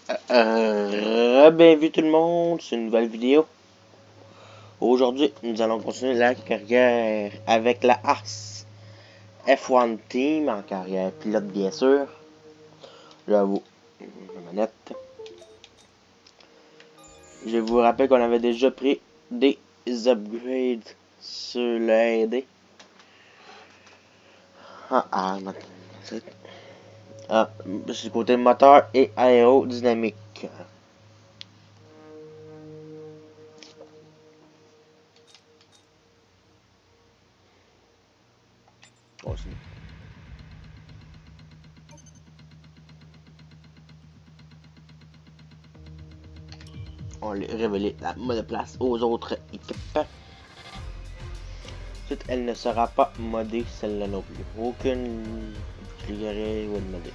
Bienvenue tout le monde, c'est une nouvelle vidéo. Aujourd'hui, nous allons continuer la carrière avec la Haas F1 Team en carrière pilote bien sûr. J'avoue, la manette. Je vous rappelle qu'on avait déjà pris des upgrades sur le RD. C'est côté moteur et aérodynamique. Continue. On va révéler la mode place aux autres équipes. Ensuite, elle ne sera pas modée, celle-là non plus. Aucune filière ou modée.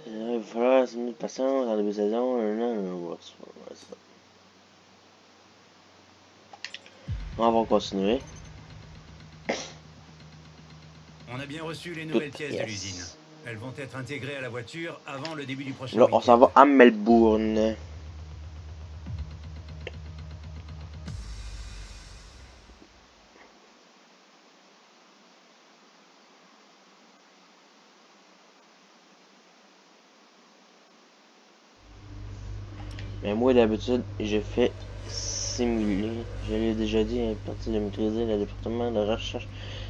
Il va falloir 6 minutes de patience en début de saison. On va continuer. On a bien reçu les nouvelles pièces de l'usine. Elles vont être intégrées à la voiture avant le début du prochain Là, on s'en va à Melbourne. Mais moi, d'habitude, je fais simuler. Je l'ai déjà dit, à partir de maîtriser le département de recherche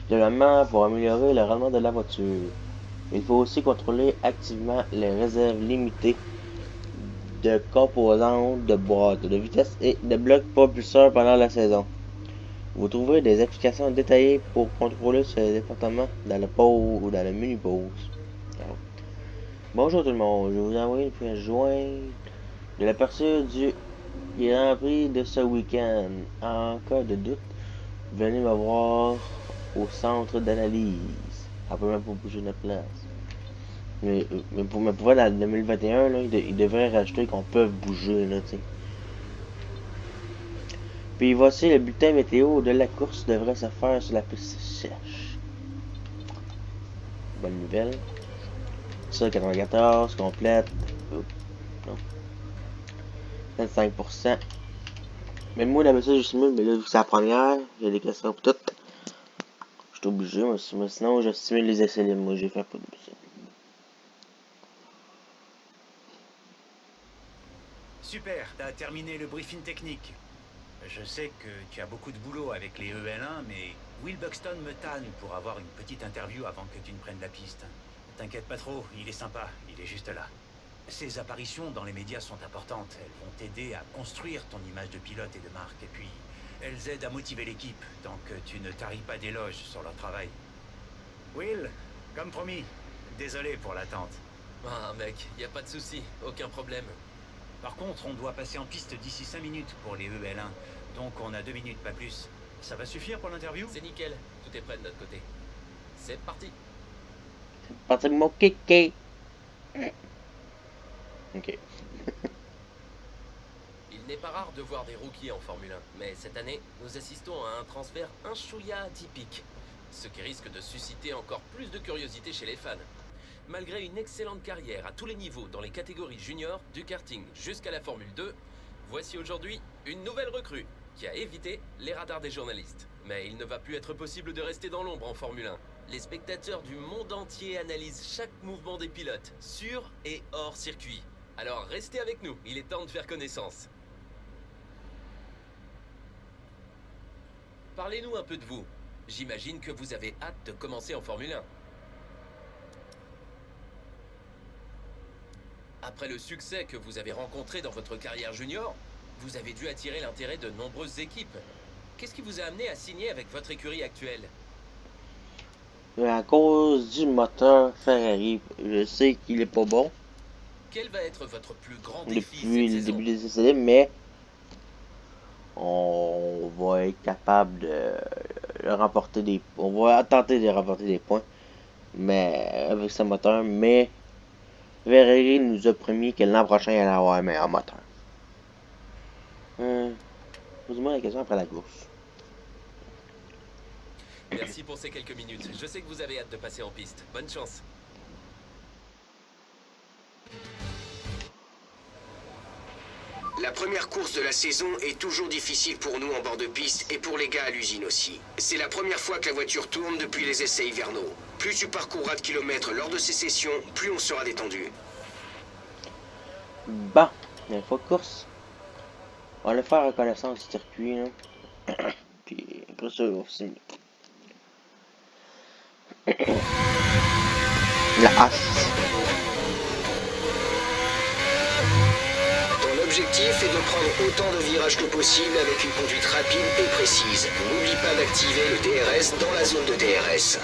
de la main pour améliorer le rendement de la voiture. Il faut aussi contrôler activement les réserves limitées de composantes de boîtes de vitesse et de blocs propulseurs pendant la saison. Vous trouverez des applications détaillées pour contrôler ce département dans le pause ou dans le menu pause. Bonjour tout le monde, je vais vous envoyer une pièce jointe de l'aperçu du Grand Prix de ce week-end. En cas de doute, venez me voir au centre d'analyse. On peut même pas bouger notre place. Mais pour vrai, dans 2021, là, il devrait rajouter qu'on peut bouger, là, tu sais. Puis voici le bulletin météo de la course devrait se faire sur la piste sèche. Bonne nouvelle. Ça, 94, complète. Non. 25%. Mais moi, d'habitude, je simule, mais là, vu que c'est la première, j'ai des questions pour toutes. Je suis obligé, moi, sinon, je simule les essais libres. Moi, j'ai fait pas de ça. Super, t'as terminé le briefing technique. Je sais que tu as beaucoup de boulot avec les EL1, mais Will Buxton me tanne pour avoir une petite interview avant que tu ne prennes la piste. T'inquiète pas trop, il est sympa, il est juste là. Ses apparitions dans les médias sont importantes. Elles vont t'aider à construire ton image de pilote et de marque. Et puis, elles aident à motiver l'équipe, tant que tu ne taris pas d'éloges sur leur travail. Will, comme promis, désolé pour l'attente. Ah mec, y a pas de souci, aucun problème. Par contre, on doit passer en piste d'ici 5 minutes pour les EL1. Donc on a 2 minutes, pas plus. Ça va suffire pour l'interview? C'est nickel, tout est prêt de notre côté. C'est parti. Parti de mon kéké. Ok. Il n'est pas rare de voir des rookies en Formule 1, mais cette année, nous assistons à un transfert un chouïa atypique, ce qui risque de susciter encore plus de curiosité chez les fans. Malgré une excellente carrière à tous les niveaux dans les catégories juniors, du karting jusqu'à la Formule 2, voici aujourd'hui une nouvelle recrue qui a évité les radars des journalistes. Mais il ne va plus être possible de rester dans l'ombre en Formule 1. Les spectateurs du monde entier analysent chaque mouvement des pilotes, sur et hors circuit. Alors restez avec nous, il est temps de faire connaissance. Parlez-nous un peu de vous. J'imagine que vous avez hâte de commencer en Formule 1. Après le succès que vous avez rencontré dans votre carrière junior, vous avez dû attirer l'intérêt de nombreuses équipes. Qu'est-ce qui vous a amené à signer avec votre écurie actuelle? À cause du moteur Ferrari, je sais qu'il est pas bon. Quel va être votre plus grand défi depuis le début des essais, mais on va être capable de remporter des. On va tenter de remporter des points, mais avec ce moteur, mais Ferrari nous a promis que l'an prochain, il allait avoir un meilleur moteur. Pose-moi la question après la course. Merci pour ces quelques minutes. Je sais que vous avez hâte de passer en piste. Bonne chance. La première course de la saison est toujours difficile pour nous en bord de piste et pour les gars à l'usine aussi. C'est la première fois que la voiture tourne depuis les essais hivernaux. Plus tu parcourras de kilomètres lors de ces sessions, plus on sera détendu. Bon, il faut course. On va aller faire reconnaissance du circuit. Là. Puis après ça, on va simuler. La hache. Ton objectif est de prendre autant de virages que possible avec une conduite rapide et précise. N'oublie pas d'activer le DRS dans la zone de DRS.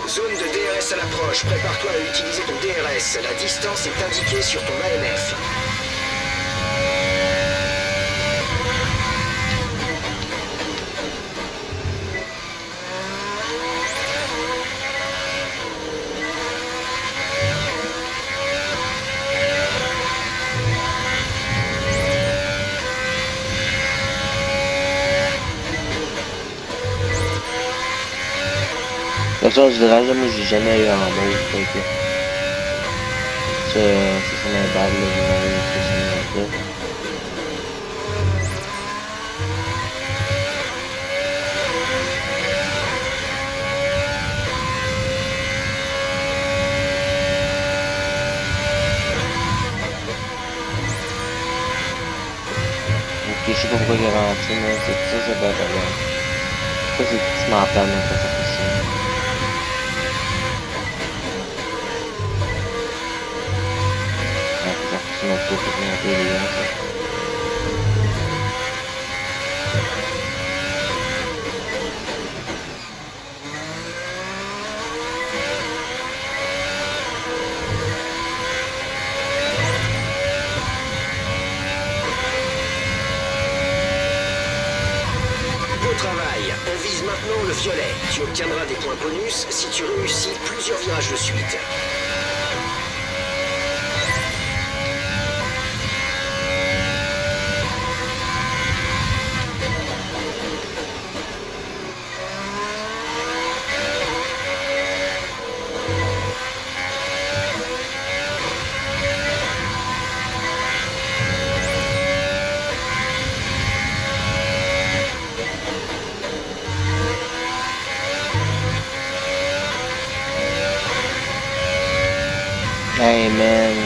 Zone de DRS à l'approche, prépare-toi à utiliser ton DRS. La distance est indiquée sur ton AMF. De toute façon, je dirais, moi, j'ai jamais eu en mode. C'est ma balle, là, j'ai jamais eu ça. Ok, je sais pas pourquoi il est rentré, mais c'est pas grave. Ça, c'est petit mental, mais ça fait ça. Non, faut que je monte les gens. Beau travail. On vise maintenant le violet. Tu obtiendras des points bonus si tu réussis plusieurs virages de suite. Hey man.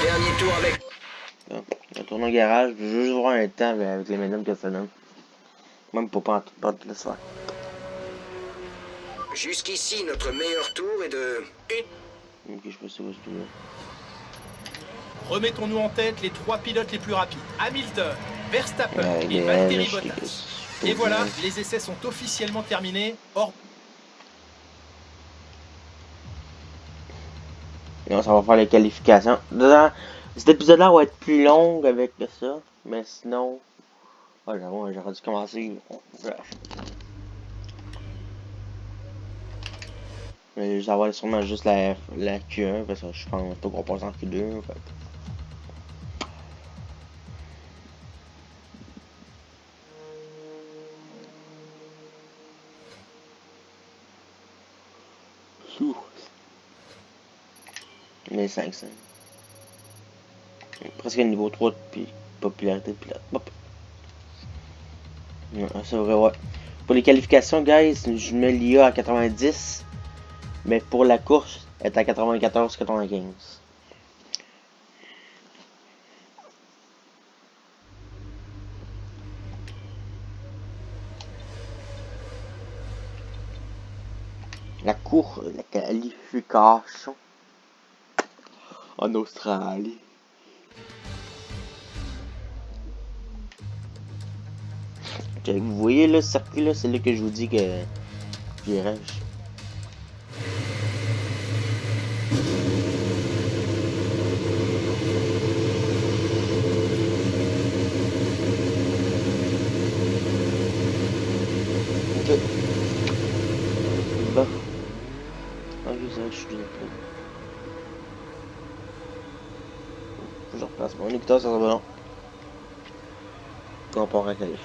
Dernier tour avec... On tourne au garage, je veux juste voir un temps avec les médiums que ça donne. Même pour pas en toute porte le soir. Jusqu'ici, notre meilleur tour est de... Ok, je peux savoir ce tour-là. Remettons-nous en tête les 3 pilotes les plus rapides. Hamilton, Verstappen et les Valtteri je Bottas. Et voilà, les essais sont officiellement terminés. Non, ça va faire les qualifications. Dedans, cet épisode-là va être plus long avec ça. Mais sinon... Oh, j'aurais dû commencer. Mais ça va être sûrement juste la Q1 parce que je pense pas qu'on passe en Q2 en fait. Ouh. Les 500. Presque le niveau 3 de popularité de pilote. Hop. Ouais, c'est vrai, ouais. Pour les qualifications, guys, je mets l'IA à 90. Mais pour la course, elle est à 94-95. La qualification en Australie. Okay, vous voyez là, ce circuit là, c'est là que je vous dis que virage. Ok. Bon. Ah, je suis déjà prêt. Je replace mon écouteur sur le ballon. Compare à qualif.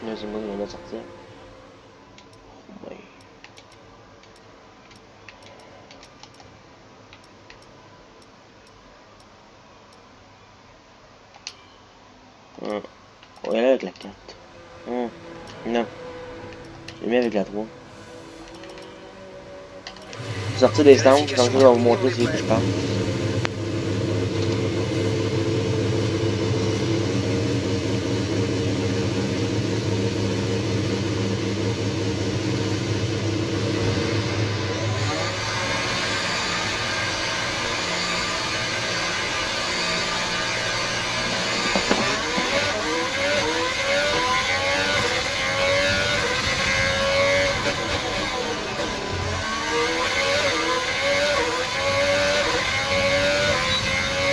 Là, c'est moi qui viens de sortir. Ouais. On va aller avec la 4. Non. J'ai mis avec la 3. Sortir des stands, comme ça, je vais vous montrer ce que je pense.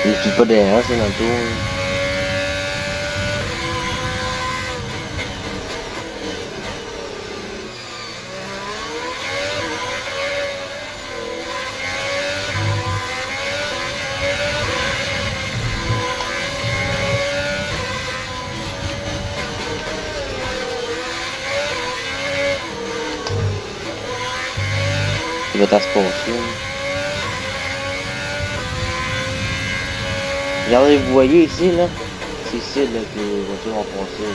Il suffit pas derrière, c'est dans le tour. Il va t'en se passer. Regardez, vous voyez ici, là, c'est ici là, que les voitures vont passer. Là,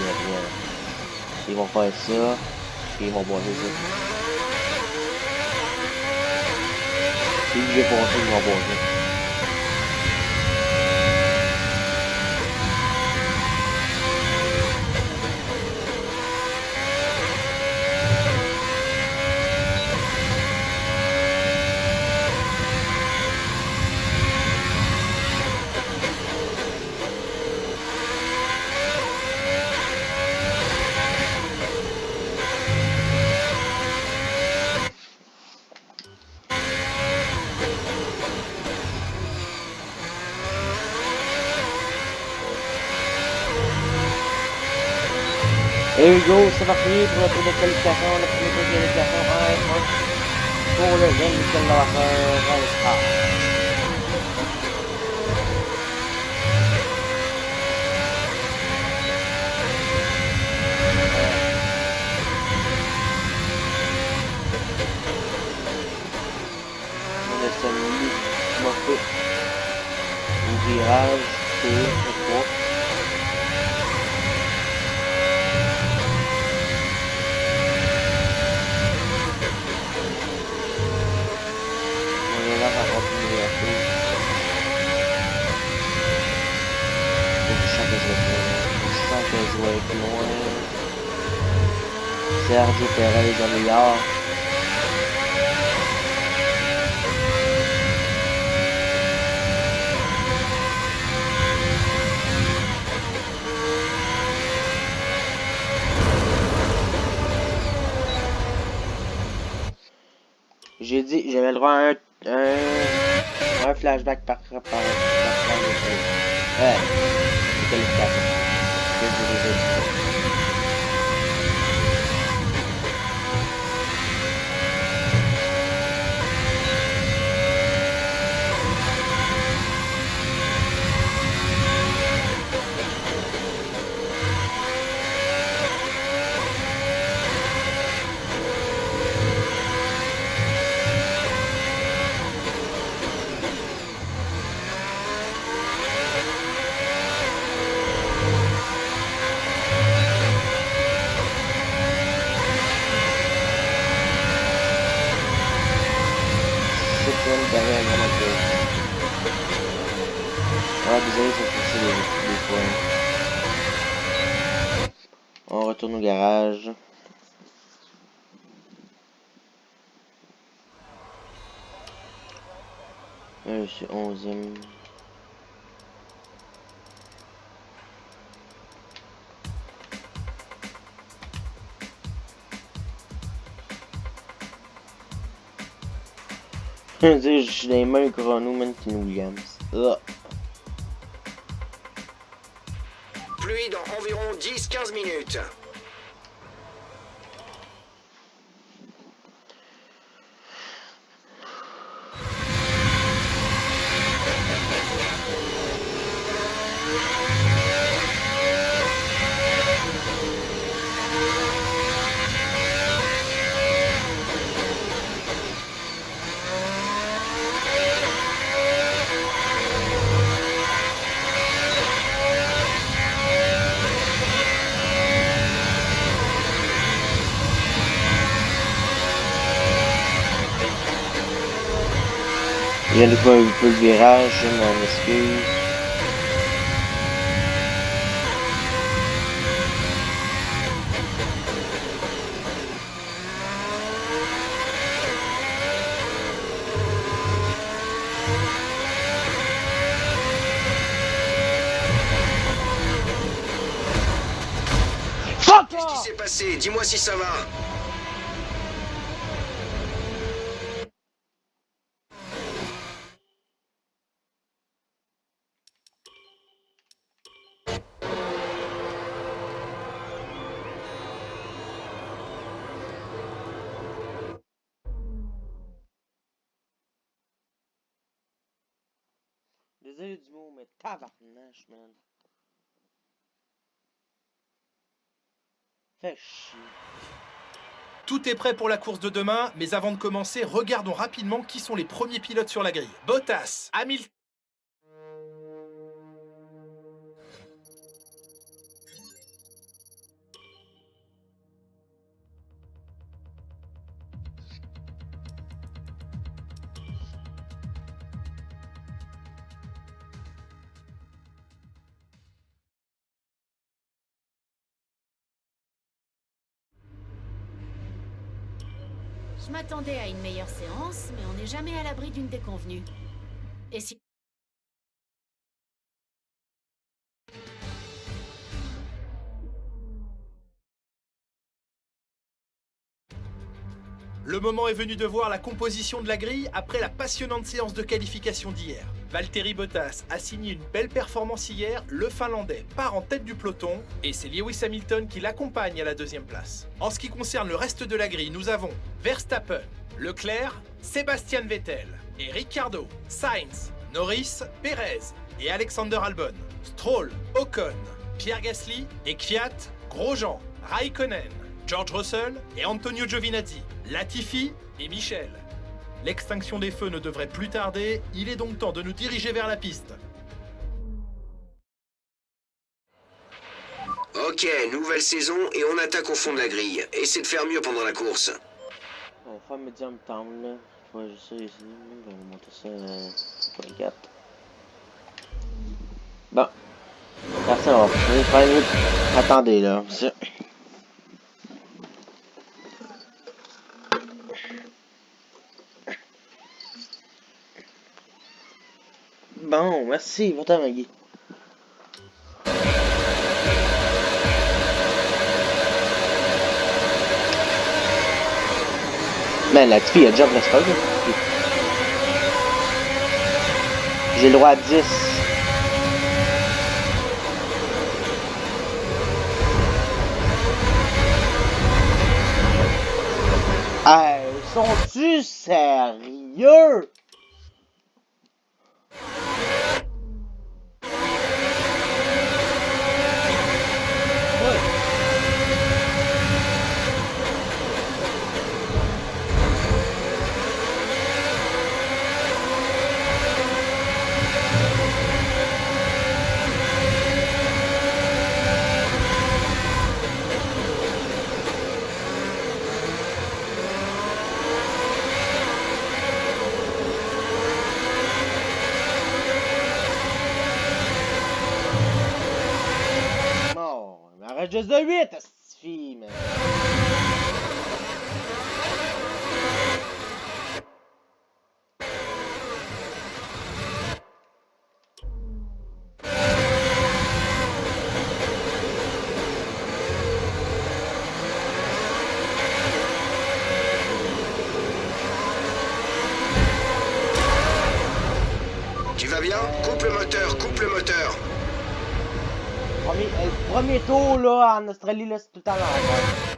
ils vont faire ça, puis ils vont passer ça. Si je vais passer, ils vont passer. Here we go, c'est parti pour le tour de qualification, le premier tour de qualification 1 pour le jeune Michel Lavasseur Rallye. On laisse un moto au virage, c'est le 3. Je vais être loin. Sergio Perez améliore. J'ai dit, j'avais le droit à un flashback par qualification. Ah, désolé, ça fait des fois. On retourne au garage. Je suis 11e. Je suis dans les mains chrono, Martin Williams. Ah. Pluie dans environ 10-15 minutes. Il y a des fois un peu le virage, je m'en excuse. Qu'est-ce qui s'est passé? Dis-moi si ça va. Désolé du mot, mais tabarnache, man. Fais chier. Tout est prêt pour la course de demain, mais avant de commencer, regardons rapidement qui sont les premiers pilotes sur la grille. Bottas, Hamilton. Je m'attendais à une meilleure séance, mais on n'est jamais à l'abri d'une déconvenue. Et si... Le moment est venu de voir la composition de la grille après la passionnante séance de qualification d'hier. Valtteri Bottas a signé une belle performance hier, le Finlandais part en tête du peloton et c'est Lewis Hamilton qui l'accompagne à la deuxième place. En ce qui concerne le reste de la grille, nous avons Verstappen, Leclerc, Sébastien Vettel et Ricciardo, Sainz, Norris, Perez et Alexander Albon, Stroll, Ocon, Pierre Gasly et Kvyat, Grosjean, Raikkonen, George Russell et Antonio Giovinazzi, Latifi et Michel. L'extinction des feux ne devrait plus tarder, il est donc temps de nous diriger vers la piste. Ok, nouvelle saison et on attaque au fond de la grille. Essaie de faire mieux pendant la course. On va faire medium time là. Faut que je sais ici. On va monter ça à 4. Bon. Personne, on va faire une... Attendez là. Bon, merci, va-t'en, Maggie. Man, la fille, elle jump la spot. J'ai le droit à 10. Hey, sont-tu sérieux? match juste de 8, cette fille, man. Tu vas bien? Coupe le moteur, coupe le moteur. Premier tour, là, en Australie, là, c'est tout le temps l'envers.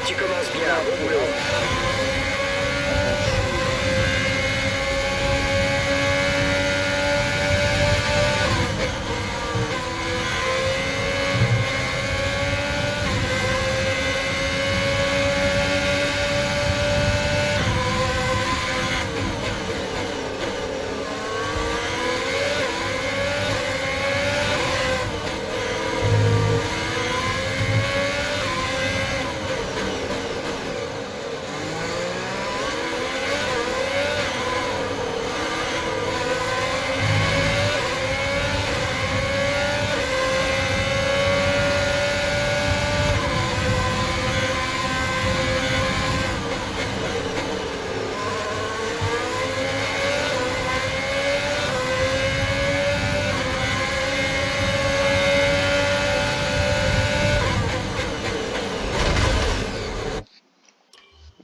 Tu commences bien, bon boulot.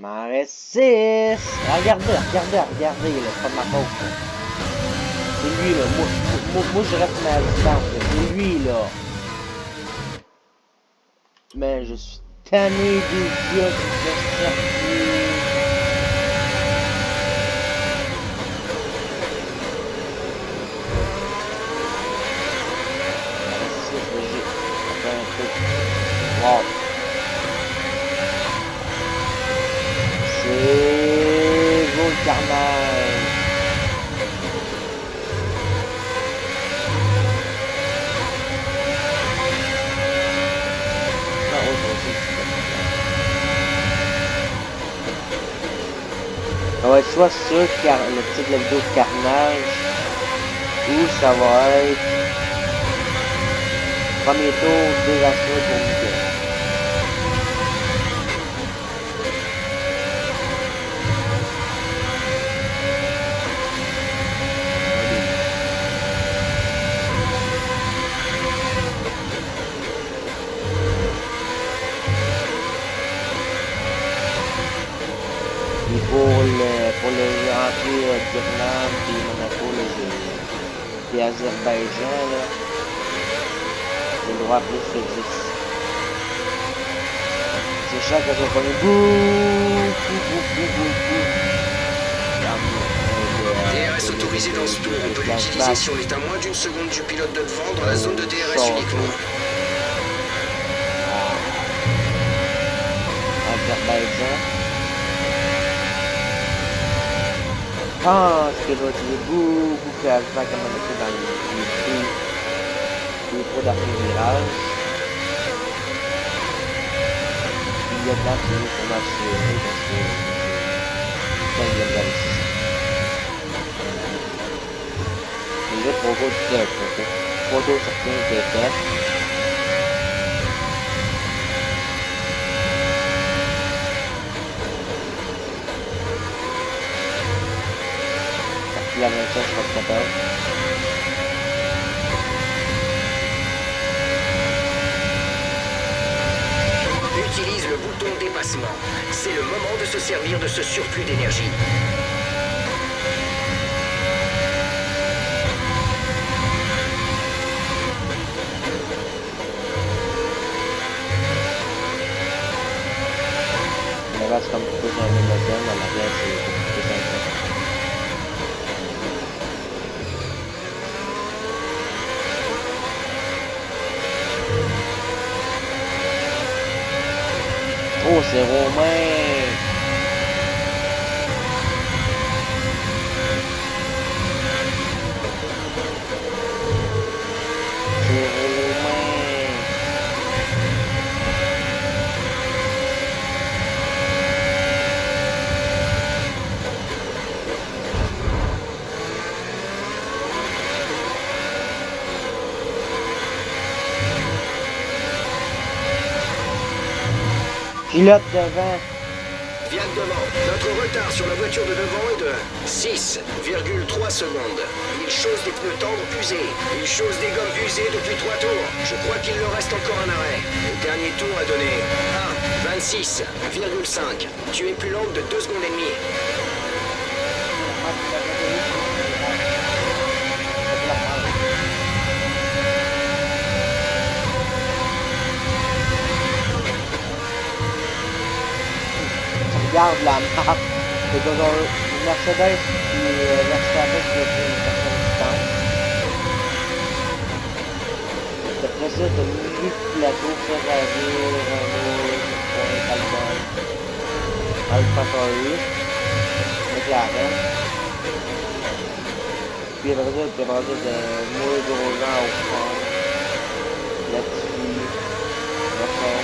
M'en reste 6. Regardez, là, c'est pas de ma faute. Là. C'est lui, là. Moi, je reste à la distance. C'est lui, là. Mais je suis tanné des gars qui sont sortis. Wow. C'est beau le carnage. Ça va être soit ça, le titre de la vidéo carnage, ou ça va être premier tour, 2 assauts pour Miguel. Et pour le Grand Prix Vietnam puis Monaco, puis Azerbaïdjan, là, j'ai le droit à plus que 10. C'est cher que je vais prendre beaucoup. DRS autorisé dans ce tour. On peut l'utiliser si on est à moins d'une seconde du pilote de devant dans la zone de DRS uniquement. Azerbaïdjan. Je pense que je vais utiliser beaucoup plus avant comme on était dans les trous d'arrivage. Il y a de la pluie pour m'assurer parce que ça il y a de la ici. Et là, pour photo certaines qui est faite. La même chose, je suis pas capable. Utilise le bouton dépassement. C'est le moment de se servir de ce surplus d'énergie. Mais là, c'est comme plutôt un même modèle, dans l'arrière, c'est plutôt simple. Pilote devant. Viens de devant. Notre retard sur la voiture de devant est de 6,3 secondes. Il chausse des pneus tendres usés. Il chausse des gommes usées depuis 3 tours. Je crois qu'il leur reste encore un arrêt. Le dernier tour a donné 1,26,5. Tu es plus lente de 2 secondes et demie. Regarde la map. C'est comme Mercedes qui Verstappen qui a pris une certaine distance. Après ça, t'as mis le plateau Ferrari, Renault, Albon, AlphaTauri, McLaren. Puis après ça, t'as passé de Moore Grosjean au fond, Latifi, Russell.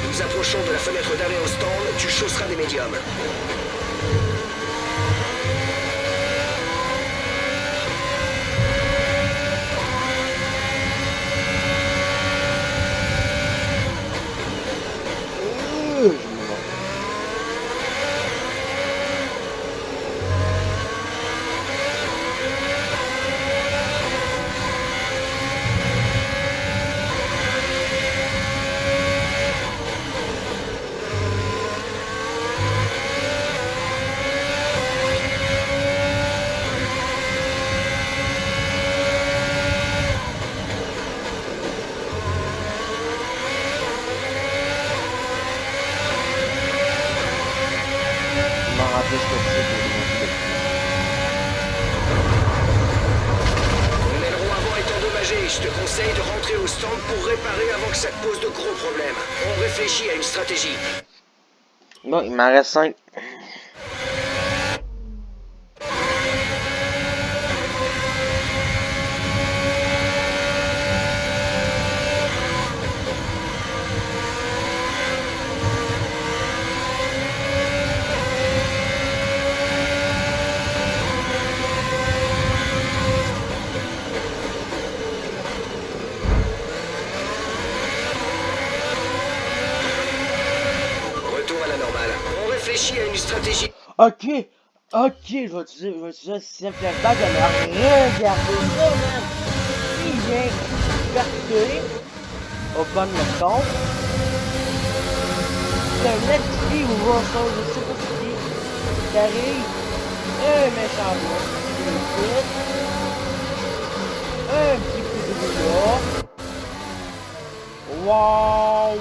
Nous approchons de la fenêtre d'arrêt au stand. Tu chausseras des médiums. L'aileron avant est endommagé. Je te conseille de rentrer au stand pour réparer avant que ça te pose de gros problèmes. On réfléchit à une stratégie. Bon, il m'en reste 5. Retour à la normale. On réfléchit à une stratégie. Ok, je vais utiliser le système flashback de me regarder ça, man. Il vient percuter au bon le compte. C'est un Latifi ou Russell, je sais pas qui arrive. Un méchant blanc, un petit peu de boulot. Wow.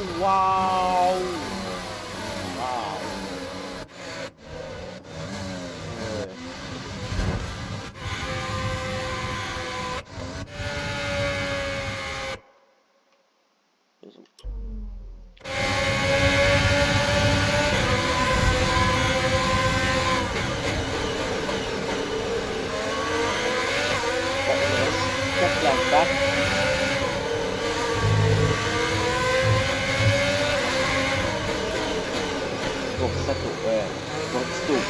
Flashback. Pour 7 pour 10 tours.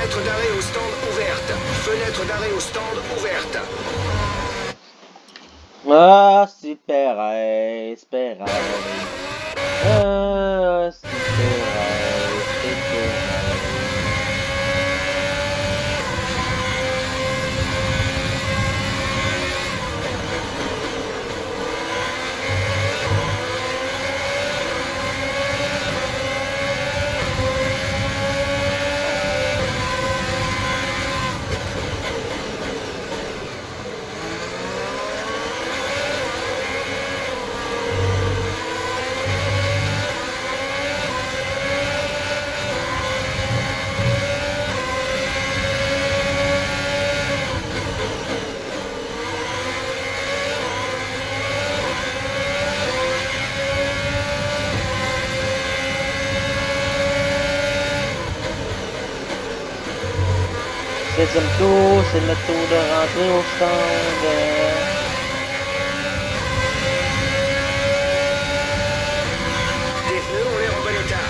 Fenêtre d'arrêt au stand ouverte. Fenêtre d'arrêt au stand ouverte. Ah, c'est pareil, c'est pareil. Ah, c'est pareil, c'est pareil. Septième tour, c'est le tour de rentrer au stand. Tes pneus ont l'air en bon état.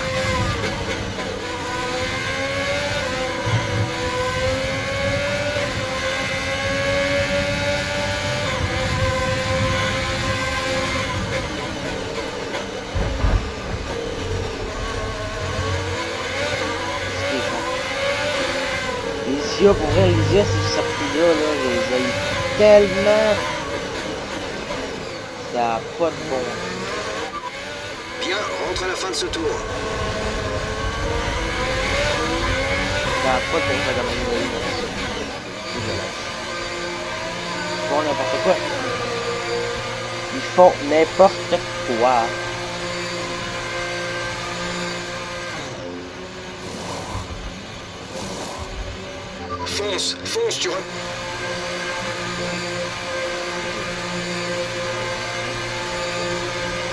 Elysia, pour vrai, Elysia, c'est circuit-là, là, je les ai tellement. Ça a pas de bon. Bien, rentre à la fin de ce tour. Ça a pas de bon, ça, comme une nouvelle. Ils font n'importe quoi. Ils font n'importe quoi. Fonce, fonce, tu re...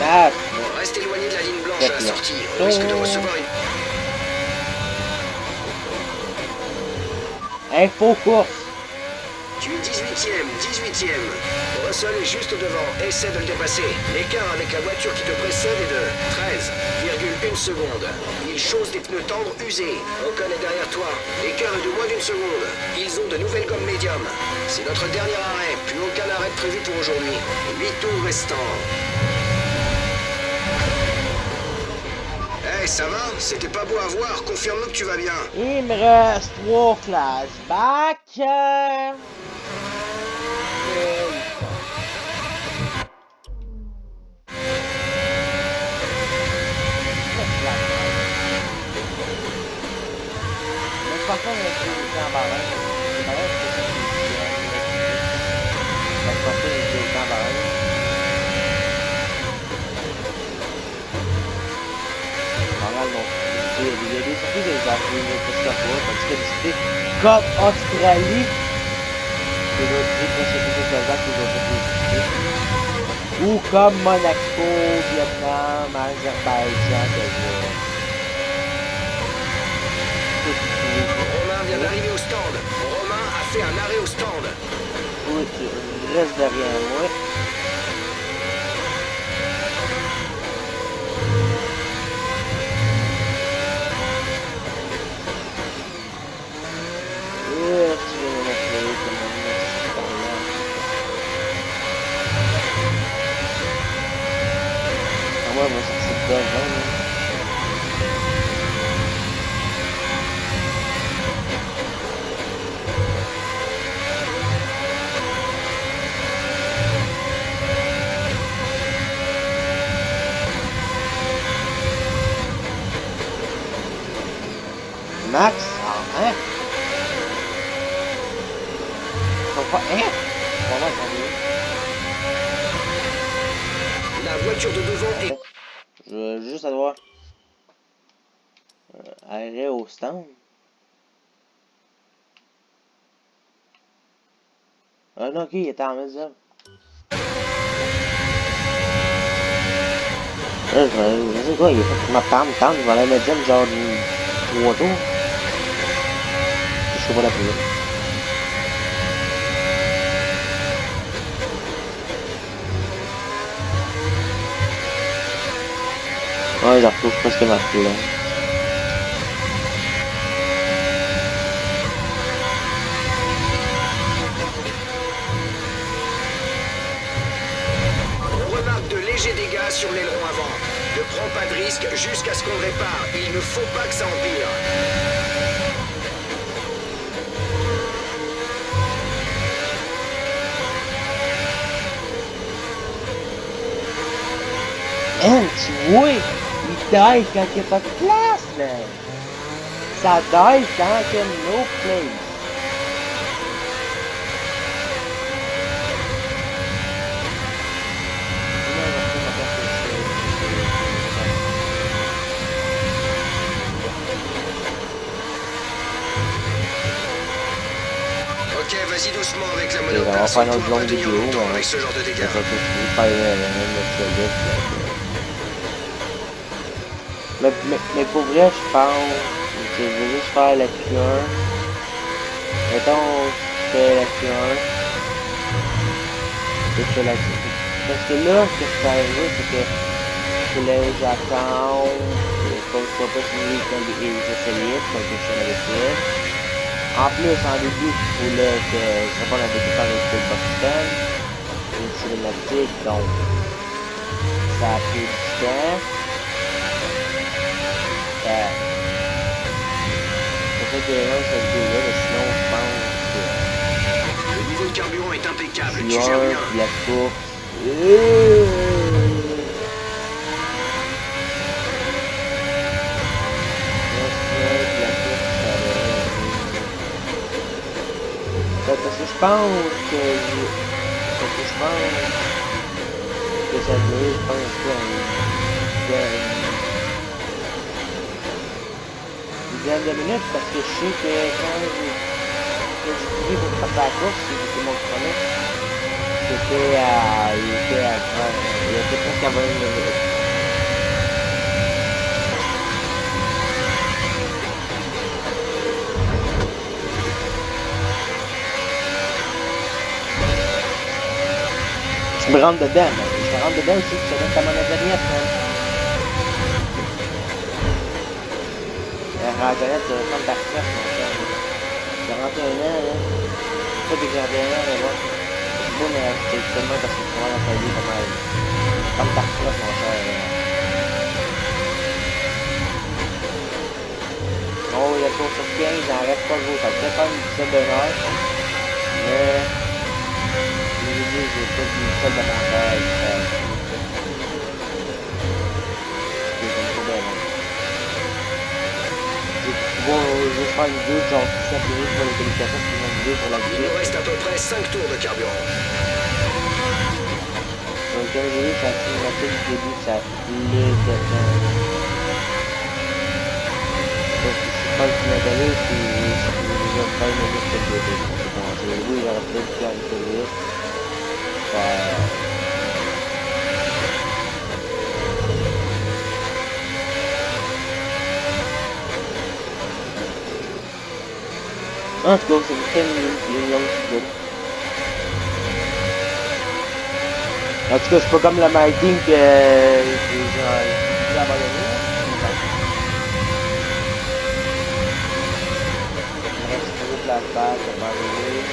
Ah, Reste éloigné de la ligne blanche à la sortie. On risque de recevoir une... info course. Tu es 18ème, 18ème. Russell est juste devant, essaie de le dépasser. L'écart avec la voiture qui te précède est de 13,1 secondes. Il chausse des pneus tendres usés. Ocon est derrière toi. L'écart est de moins d'1 seconde. Ils ont de nouvelles gommes médium. C'est notre dernier arrêt. Plus aucun arrêt prévu pour aujourd'hui. 8 tours restants. Hey, ça va? C'était pas beau à voir. Confirme-nous que tu vas bien. Il me reste 3 flashbacks. Par contre, c'est en barrage. C'est pareil, c'est ça qui est la portée est en barrage. Pas mal non plus. Il y a des circuits des affaires de Christophe, parce que c'était comme Australie. C'est l'autre truc, c'est tout ce que ils ont fait visiter. Ou comme Monaco, Vietnam, Azerbaïdjan, Romain vient d'arriver au stand. Romain a fait un arrêt au stand. Oui, tu restes derrière moi. Tu veux me mettre comme un merci par là. Ah ouais, moi, c'est devant, là. Max? Ah, hein? Pas, hein? Voilà, La voiture de devant est... je veux juste avoir arrêt au stand. Ah non, ok, il était en médium. Je sais quoi, il est fait ma tente, je vais aller médium genre 3 tours. Je sais pas la plus. Ouais, j'en retrouve presque ma couleur. risque jusqu'à ce qu'on le répare. Il ne faut pas que ça empire. Man, tu vois, il dive quand il n'y a pas de place, man. Ça dive quand il y a no place. Ok, vas-y doucement avec la On va monoplace. faire On notre pourra longue pas tenir vidéo, longtemps mais avec ce genre de dégâts. ça va tout faire notre solide. Mais pour vrai, je pense que je vais juste faire la Q1. Mettons, je fais la Q1. Et je fais la Q1. Parce que là, ce qui est arrivé, c'est que je voulais j'attends. Faut que ce soit pas signé comme les essayistes, comme je suis avec. En plus, en début, je voulais que je réponde à des questions avec Will Buxton. Une cinématique, donc ça a pris du temps. C'est fait que là, ça se déroule, mais sinon, je pense que Le niveau de carburant est impeccable. Tu Q1, gères bien. puis la course. Parce que je pense que ça dure, je pense une dizaine de minutes, parce que je sais que quand j'ai fini pour passer la course, c'était mon premier, il était presque à 20 minutes. Je me rentre dedans, mais je me rentre dedans aussi, tu donnes ta monnaie de miette, man. La reconnaître, comme ta retraite, mon frère. 41 ans, là. Pas des gardiens, mais bon. C'est beau, mais c'est seulement parce que tu vas dans ta vie, comme ta retraite, mon frère. Oh, il y a tour sur 15, il en reste pas gros. Ça peut faire une dizaine d'une heure. Mais j'ai pas une seule d'avantage. Je vais faire une vidéo genre 17 minutes pour les qualifications, puis une vidéo pour la Il vidéo. nous reste à peu près 5 tours de carburant. Donc comme j'ai vu, c'est la cinématique du début, ça a plus de temps. Donc si je prends le cinématique, puis je vais faire une minute de début. Oui, j'aurais peut-être faire une minute. En tout cas, c'est une longue vidéo. En tout cas, c'est pas comme le Mighty que j'ai abandonné. Il reste toujours de la place, ça va arriver.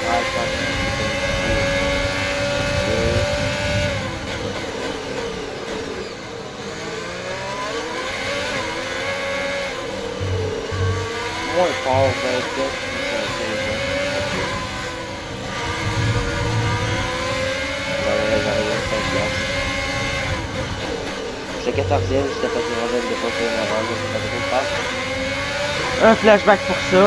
Ouais, je pense que moins fort, 27, j'étais 14e, j'étais pas une rangée de fois que une avance, je pas trop de un flashback pour ça.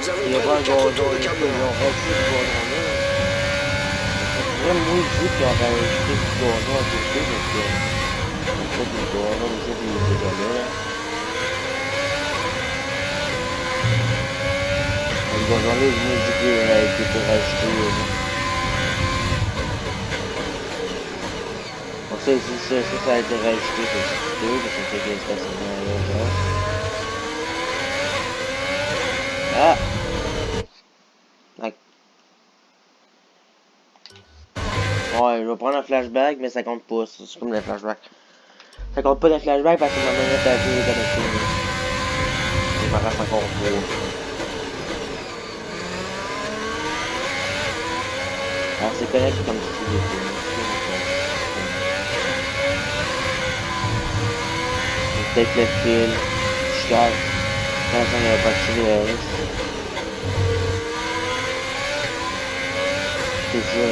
Nous avons Il y a près pas un de 4 gros tours de ils carburant. ont réussi le gros vrai, moi, ici, qui ont rajouté du gazon à côté, donc, on fait du gazon ici, puis des volets, là. Le gazon là, je me dis qu'il a été rajouté, bon, ça, ici, ça a été rajouté, c'est sûr, parce que ça fait qu'il y a un stationnement là, genre. Ah! Ouais, je vais prendre un flashback, mais ça compte pas, c'est comme les flashbacks. Ça compte pas des flashbacks parce que ma manette a été déconnectée. Je m'en reste encore trop. Alors c'est connecté comme si c'était. Peut-être le fil, je casse. Pour l'instant, il n'y avait pas de fil de RS. C'est ça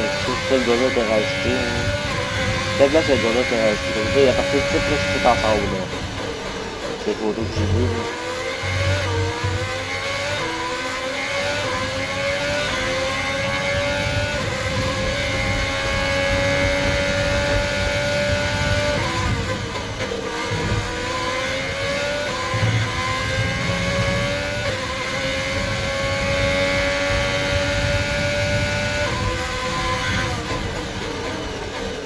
le gars-là qui a rajouté. Peut-être là, c'est le gars-là qui a rajouté. Comme ça, il y a parti de type, là, c'est en haut, là. C'est les photos que j'ai vues, là.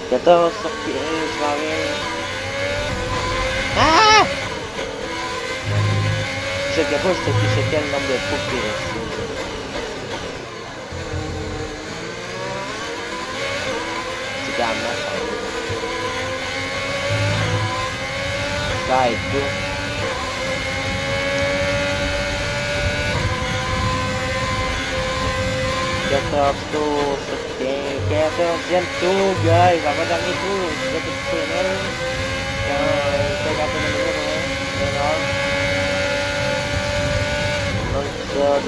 14 sur 15, je m'en vais. Ah! Je sais pas c'est quel nombre de trous qui reste. C'est quand même ça aide pas. Tour sur 14e tour, guys, avant-dernier tour, je vais tout faire. 51 minutes, non-stop.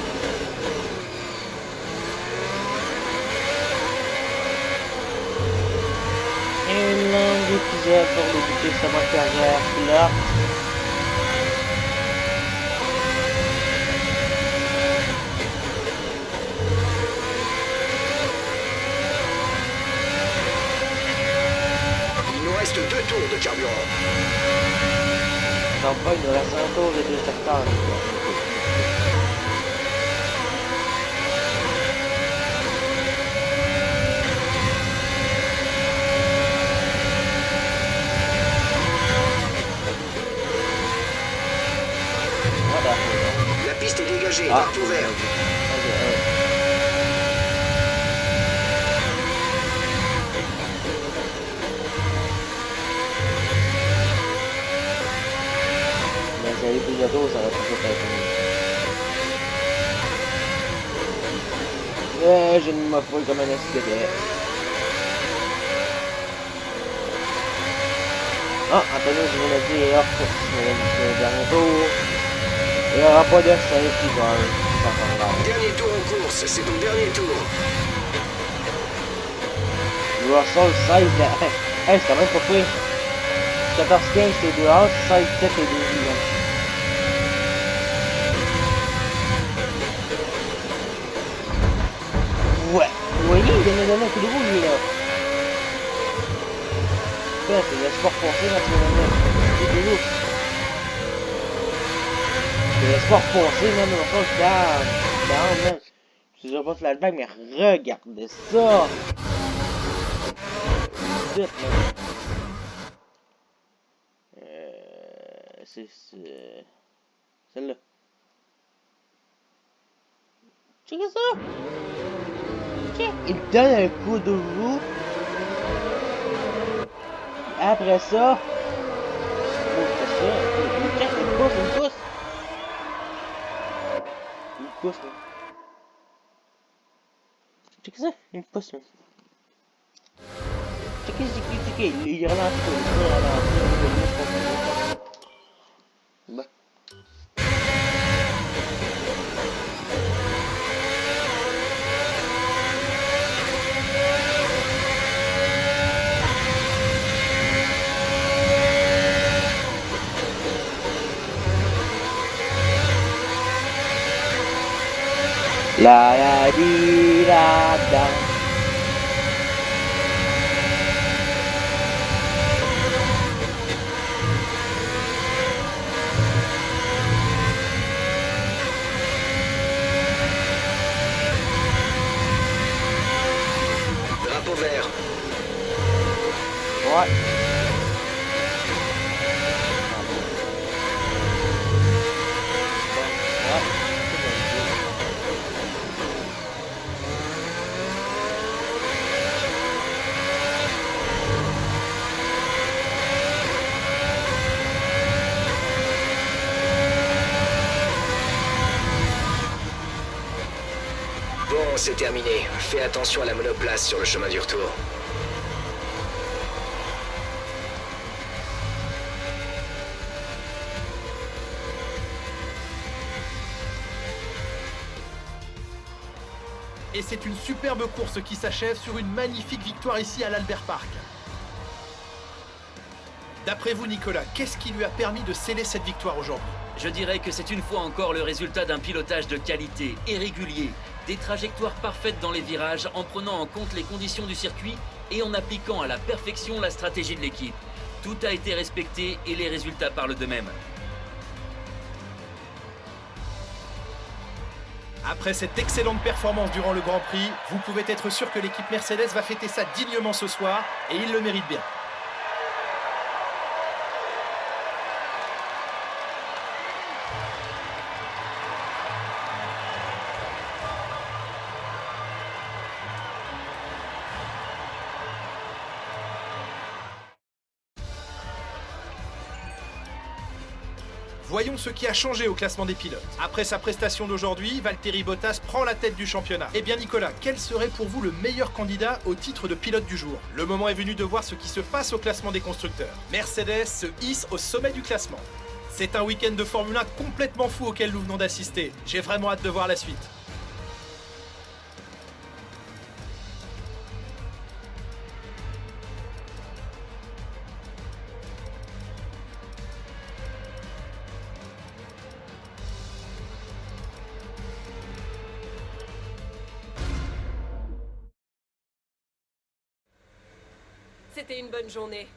Un long épisode pour débuter sa bonne carrière pilote. Deux tours de carburant. Non, pas, il nous reste un tour et 2 secteurs. Voilà. La piste est dégagée, porte ouverte. J'avais plus de tours, ça va toujours être mieux. Je ne m'affole comme un escalier. Ah, Antonio, je vous l'ai dit, est hors course. C'est le dernier tour. Il n'y aura pas de safety car. Dernier tour en course, c'est ton dernier tour. Russell 16, hey, c'est quand même pas pris. 14-15 c'est 2 heures, 16-7 et 2 millions. Ouais, vous voyez, il vient de donner un coup de roue, lui, là. Putain, c'est le sport foncé, là, tu vas donner un coup de roue. C'est le sport foncé, même, dans le fond, down, même. Je dirais pas flashback, mais regardez ça. Vite, même. C'est celle-là. Checkez ça. Check. Il donne un coup de roue. Après ça. Oh, c'est ça. Il pousse. Il pousse, là. Checkez ça. Il me pousse, là. Checkez. Il ralentit. Bah. La di da da. Ouais. Bon, c'est terminé. Fais attention à la monoplace sur le chemin du retour. Et c'est une superbe course qui s'achève sur une magnifique victoire ici à l'Albert Park. D'après vous, Nicolas, qu'est-ce qui lui a permis de sceller cette victoire aujourd'hui? Je dirais que c'est une fois encore le résultat d'un pilotage de qualité et régulier, des trajectoires parfaites dans les virages en prenant en compte les conditions du circuit et en appliquant à la perfection la stratégie de l'équipe. Tout a été respecté et les résultats parlent d'eux-mêmes. Après cette excellente performance durant le Grand Prix, vous pouvez être sûr que l'équipe Mercedes va fêter ça dignement ce soir, et il le mérite bien. Voyons ce qui a changé au classement des pilotes. Après sa prestation d'aujourd'hui, Valtteri Bottas prend la tête du championnat. Eh bien Nicolas, quel serait pour vous le meilleur candidat au titre de pilote du jour? Le moment est venu de voir ce qui se passe au classement des constructeurs. Mercedes se hisse au sommet du classement. C'est un week-end de Formule 1 complètement fou auquel nous venons d'assister. J'ai vraiment hâte de voir la suite. C'était une bonne journée.